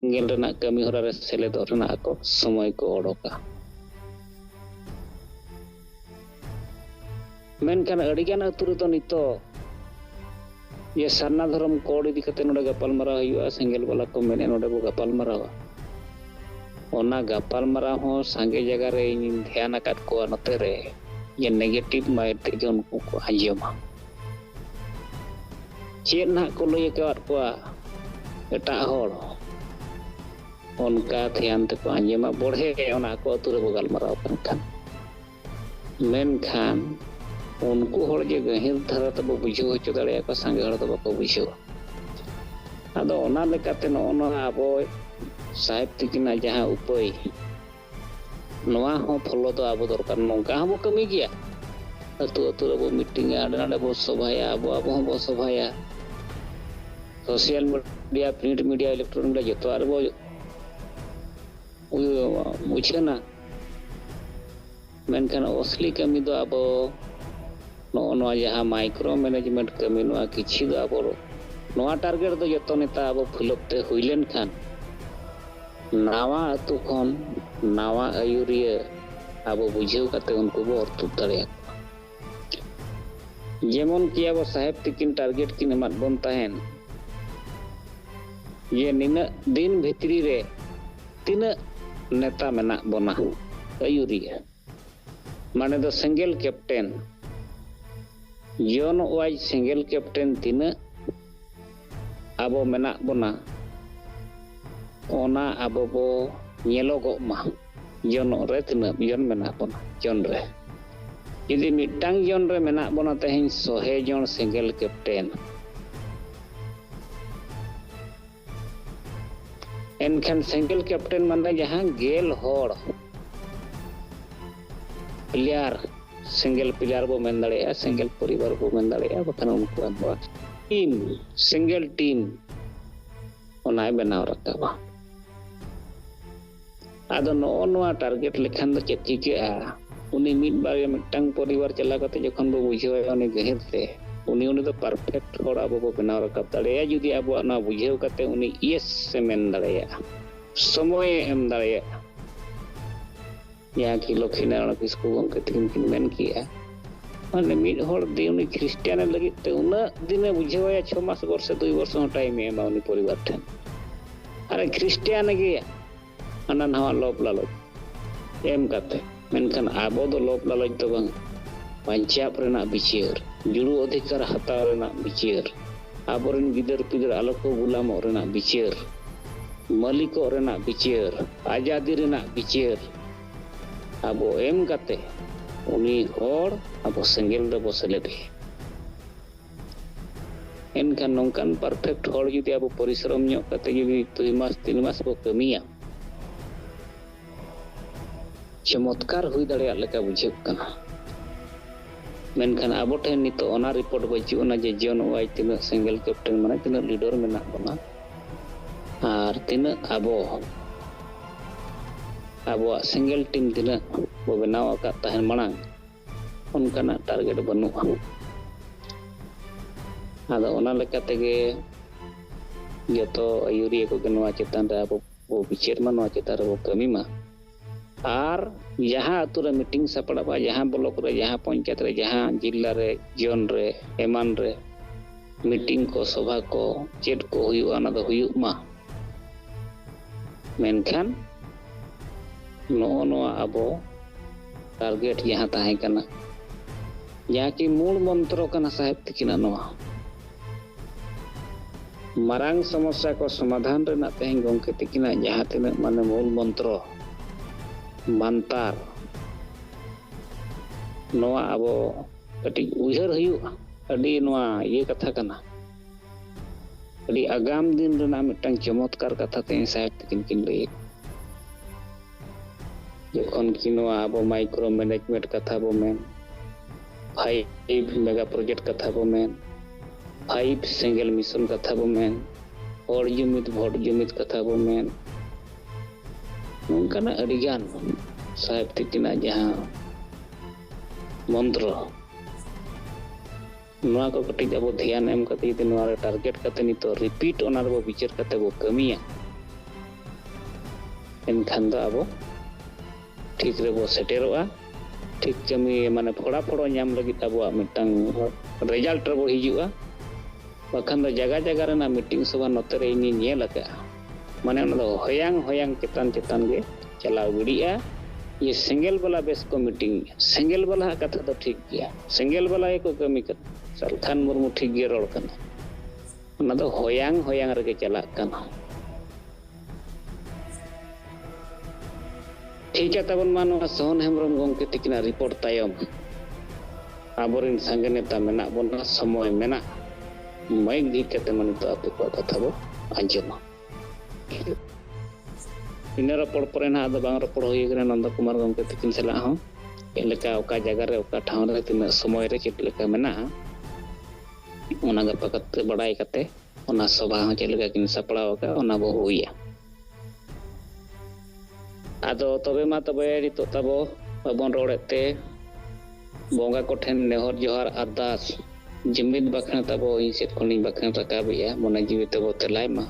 ᱥᱮᱸᱜᱮᱞ ᱨᱮᱱᱟᱜ ᱠᱟᱹᱢᱤ ᱦᱚᱨᱟ ᱨᱮ ᱥᱮᱞᱮᱫᱚᱜ ᱨᱮᱱᱟᱜ ᱟᱠᱚ ᱥᱚᱢᱚᱭ ᱠᱚ ᱚᱰᱚᱠᱟ। ᱢᱮᱱᱠᱷᱟन ᱟᱹᱰᱤᱜᱟᱱ ᱟᱹᱛᱩ ᱨᱮᱫᱚ ᱱᱤᱛᱚᱜ ᱡᱮ ᱥᱟᱨᱱᱟ ᱫᱷᱚᱨᱚᱢ ᱠᱳᱰ ᱤᱫᱤ ᱠᱟᱛᱮ ᱱᱚᱰᱮ ᱜᱟᱯᱟᱞᱢᱟᱨᱟᱣ ᱦᱩᱭᱩᱜᱼᱟ, ᱥᱮᱸᱜᱮᱞ ᱵᱟᱞᱟ ᱠᱚ ᱢᱮᱱᱮᱫ ᱱᱚᱰᱮ ᱵᱚ ᱜᱟᱯᱟᱞᱢᱟᱨᱟᱣᱟ। ᱚᱱᱟ ᱜᱟᱯᱟᱞᱢᱟᱨᱟᱣ ᱦᱚᱸ ᱥᱟᱸᱜᱮ ᱡᱟᱭᱜᱟ ᱨᱮ ᱤᱧ ᱫᱷᱮᱭᱟᱱ ᱟᱠᱟᱫ ᱠᱚᱣᱟ ᱱᱚᱛᱮ ᱨᱮ ᱡᱮ ᱱᱮᱜᱮᱴᱤᱵᱷ ᱢᱟᱭᱤᱱᱰ ᱛᱮᱜᱮ ᱩᱱᱠᱩ ᱠᱚ ᱟᱸᱡᱚᱢᱟ। ᱪᱮᱫ ᱱᱟᱦᱟᱜ ᱠᱚ ᱞᱟᱹᱭ ᱟᱠᱟᱫ ᱠᱚᱣᱟ ᱮᱴᱟᱜ ᱦᱚᱲ ᱚᱱᱠᱟ ᱫᱷᱮᱭᱟᱱ ᱛᱮᱠᱚ ᱟᱸᱡᱚᱢᱟ ᱵᱚᱲᱦᱮ ᱚᱱᱟ ᱟᱠᱚ ᱟᱹᱛᱩ ᱨᱮᱵᱚ ᱜᱟᱞᱢᱟᱨᱟᱣ ᱠᱟᱱ ᱢᱮᱱᱠᱷᱟᱱ ᱩᱱᱠᱩ ᱦᱚᱲ ᱡᱮ ᱜᱟᱹᱦᱤᱨ ᱫᱷᱟᱨᱟ ᱛᱮᱵᱚ ᱵᱩᱡᱷᱟᱹᱣ ᱦᱚᱪᱚ ᱫᱟᱲᱮᱭᱟᱠᱚᱣᱟ, ᱥᱟᱸᱜᱮ ᱦᱚᱲ ᱫᱚ ᱵᱟᱠᱚ ᱵᱩᱡᱷᱟᱹᱣᱟ। ᱟᱫᱚ ᱚᱱᱟ ᱞᱮᱠᱟᱛᱮ ᱱᱚᱜᱼᱚ ᱱᱚᱣᱟ ᱟᱵᱚ ᱥᱟᱦᱮᱵᱽ ᱛᱤᱠᱤᱱᱟᱜ ᱡᱟᱦᱟᱸ ᱩᱯᱟᱹᱭ, ᱱᱚᱣᱟ ᱦᱚᱸ ᱯᱷᱚᱞᱳ ᱫᱚ ᱟᱵᱚ ᱫᱚᱨᱠᱟর। ᱱᱚᱝᱠᱟ ᱦᱚᱸᱵᱚ ᱠᱟᱹᱢᱤ ᱜᱮᱭᱟ, ᱟᱹᱛᱩ ᱟᱹᱛᱩ ᱨᱮᱵᱚ ᱢᱤᱴᱤᱝᱟ, ᱟᱰᱮ ᱱᱟᱰᱮ ᱵᱚ ᱥᱚᱵᱷᱟᱭᱟ, ᱟᱵᱚ ᱦᱚᱸᱵᱚ ᱥᱚᱵᱷᱟᱭᱟ। ᱥᱳᱥᱟᱞ ᱢᱤᱰᱤᱭᱟ, ᱯᱨᱤন্ট ᱢᱤᱰᱤয়া, ইলেকট্রনিক মিডিয়া ᱡᱚᱛᱚᱣᱟᱜ ᱨᱮᱵᱚ ᱩᱪᱷᱟᱹᱱᱟ। ᱢᱮᱱᱠᱷᱟन ᱚᱥᱞᱤ ᱠᱟᱹᱢᱤ ᱫᱚ ᱟᱵᱚ ᱱᱚᱜᱼᱚ ᱱᱚᱣᱟ ᱡᱟᱦᱟᱸ ᱢᱟइक्रो ᱢᱮᱱᱮᱡᱢᱮंट ᱠᱟᱹᱢᱤ, ᱱᱚᱣᱟ ᱠᱤᱪᱷᱤ ᱫᱚ ᱟᱵᱚ ᱱᱚᱣᱟ ᱴᱟᱨᱜᱮᱴ ᱫᱚ ᱡᱚᱛᱚ ᱱᱮᱛᱟ ᱟᱵᱚ ᱯᱷᱤᱞᱟᱯ ᱛᱮ ᱦᱩᱭ ᱞᱮᱱᱠᱷᱟᱱ ᱱᱟᱣᱟ ᱟᱹᱛᱩ ᱠᱷᱚᱱ ᱱᱟᱣᱟ ᱟᱹᱭᱩᱨᱤᱭᱟᱹ ᱟᱵᱚ ᱵᱩᱡᱷᱟᱹᱣ ᱠᱟᱛᱮ ᱩᱱᱠᱩ ᱵᱚ ᱚᱨᱛᱩᱫ ᱫᱟᱲᱮᱭᱟᱠᱚᱣᱟ। ᱡᱮᱢᱚᱱ ᱠᱤ ᱟᱵᱚ ᱥᱟᱦᱮᱵᱽ ᱛᱤᱠᱤᱱ ᱴᱟᱨᱜᱮᱴ ᱠᱤᱱ ᱮᱢᱟᱫ ᱵᱚᱱ ᱛᱟᱦᱮᱱ ᱡᱮ ᱱᱤᱱᱟᱹᱜ ᱫᱤᱱ ᱵᱷᱤᱛᱨᱤ ᱨᱮ ᱛᱤᱱᱟᱹᱜ ᱱᱮᱛᱟ ᱢᱮᱱᱟᱜ ᱵᱚᱱᱟ ᱟᱹᱭᱩᱨᱤᱭᱟᱹ, ᱢᱟᱱᱮ ᱫᱚ ᱥᱮᱸᱜᱮᱞ ᱠᱮᱯᱴᱮᱱ ᱡᱚᱱ ᱳᱣᱟইᱡ ᱥᱮᱸᱜᱮᱞ ᱠᱮᱯᱴᱮᱱ ᱛᱤᱱᱟᱹᱜ ᱟᱵᱚ ᱢᱮᱱᱟᱜ ᱵᱚᱱᱟ, ᱚᱱᱟ ᱟᱵᱚ ᱵᱚ ᱧᱮᱞᱚᱜᱚᱜ ᱢᱟ ᱡᱚᱱᱚᱜ ᱨᱮ ᱛᱤᱱᱟᱹᱜ ᱡᱚᱱ ᱢᱮᱱᱟᱜ ᱵᱚᱱᱟ ᱡᱚᱱ ᱨᱮ। ᱡᱩᱫᱤ ᱢᱤᱫᱴᱟᱝ ᱡᱚᱱ ᱨᱮ ᱢᱮᱱᱟᱜ ᱵᱚᱱᱟ ᱛᱮᱦᱮᱧ 100 ᱡᱚᱱ ᱥᱮᱸᱜᱮᱞ ᱠᱮᱯᱴᱮᱱ, एनखान सेंगेल कैप्टन माने जहां गेल हॉड़ प्लेयर सिंगल प्लेयर बो मेन दाड़ेया, सिंगल परिवार बो मेन दाड़ेया, बखान उनको आबो टीम सिंगल टीम ओनाय बनाव रखा। आदो नोओ नोआ टारगेट लेखान दो चेद चिकाआ उनी मिद बार मिदटांग परिवार चला कते जखन बो बुझावा उनी गहिर ते उनी दो परफेक्ट हॉड़ आबो बो बनाव रखा दाड़ेया। जुदी आबो ना बुझाव कते उनी यस से मेन दाड़ेया, समय एम दाड़ेया। यहाँ की लक्ष्मीनारायण किस्कू गंके तकिन मेन किया माने मिद हॉड़ दे उनी ख्रिस्टियान लगित ते उना दिने बुझावा 6 मास वर्ष 2 वर्ष टाइम एमा उनी परिवार ठेन अरे ख्रिस्टियान गे अना नवा लोभ लालच एम कते मेनखान आबो दो लोभ लालच दो बांग पंचायत रेना बिचार जुड़ू अधिकार हताव रेना बिचार आबोरेन गिदर पिदर आलो को गुलाम रेना बिचार मालिको रेना बिचार आजादी रेना बिचार आबो एम कते उनी हॉड़ आबो सेंगेल रबो सेलेदे। एनखान नोंकान परफेक्ट हॉड़ जुदी आबो परिश्रम ᱧᱚᱜ कते जुदी 2 मास 3 मास बो कमिया चमत्कार हुई दाड़ेया लेका बुझाव कना। मेनखान आबो ठेन नितो ओना रिपोर्ट बचुना जे जन वाइज तिना सिंगल कैप्टन माने तिना लीडर मेना बना आर तिना आबो आबो सिंगल टीम तिना बो बनाव का तहन मांग उनकाना टारगेट बनुआ। आदो ओना लेका तेगे जतो आयुरिया को गनवा चेतान रे आबो बो बिचार मा नवा चेतान रे बो कमी मा आर जहाँ अतु रे मीटिंग सापड़ाबा जहाँ ब्लॉक रे जहाँ पंचायत रे जहाँ जिला रे जन रे एमान रे मीटिंग को सभा को चेट को हुयुआ ना दो हुयुग मा। मेनखान नोओ नोआ आबो टारगेट जहाँ ताहे कना जहाँ की मूल मंत्र कना साहेब तिकिना नोआ मारांग समस्या को समाधान रेना तेहें गंके तिकिना जहाँ तिना माने मूल मंत्र मानतार नोआ आबो कटी उहर हुयुआ अडी नोआ ये कथा कना अडी आगाम दिन रेना मिदटांग चमत्कार कथा ते साहेब तिकिन किन लई जखन कि नोआ आबो माइक्रो मैनेजमेंट कथा बो मेन 5 मेगा प्रोजेक्ट कथा बो मेन 5 सिंगल मिशन कथा बो मेन हॉड़ जुमिद भोट जुमिद कथा बो मेन नोंकाना अडिगान साहेब तिकिना जहाँ मंत्र नोआ को कटी आबो ध्यान एम कते यदि नोआ रे टारगेट कते नितो रिपीट ओना रे बो विचार कते बो कमिया एनखान दो आबो ठीक रे बो सेटेरोआ ठीक कमी माने फोड़ा फोड़ो नाम लगी आबो मिटंग रिजल्ट रे बो हिजुआ बखान दो जगह जगह रेना मीटिंग सभा नोते रे इनी नेल का माने उन दो होयांग होयांग चितान चितान गे चलाव गिड़िया ये सिंगल वाला बेस को मीटिंग सिंगल वाला कथा तो ठीक गया सिंगल वाला एको कमी कर सरखान मुर्मू ठीक गे रोड कना उन दो होयांग होयांग रे चला कना ठीक है तबन मानो सोहन हेमरम गोंके तिकिना रिपोर्ट तायम आबोरिन संगे नेता मेना बोना समय मेना माइक दी कते मन तो आपे को कथा बो आंजमा इन रपड़ परे ना द बांग रपड़ होय गरे नंद कुमार गोंके तिकिन सला हो एलका ओका जगह रे ओका ठाव रे तिना समय रे चित लेका मेना ओना गपकत बड़ाई कते ओना सभा हो चलेगा किन सपड़ाव का ओना बो होइया आदो तबे मा तबे रितो तबो बबन रोड़ते बोंगा को ठेन नेहर जोहार अरदास जिमित बखन तबो इन से कोनी बखन रकाबिया मोना जीवित तबो तलाय मा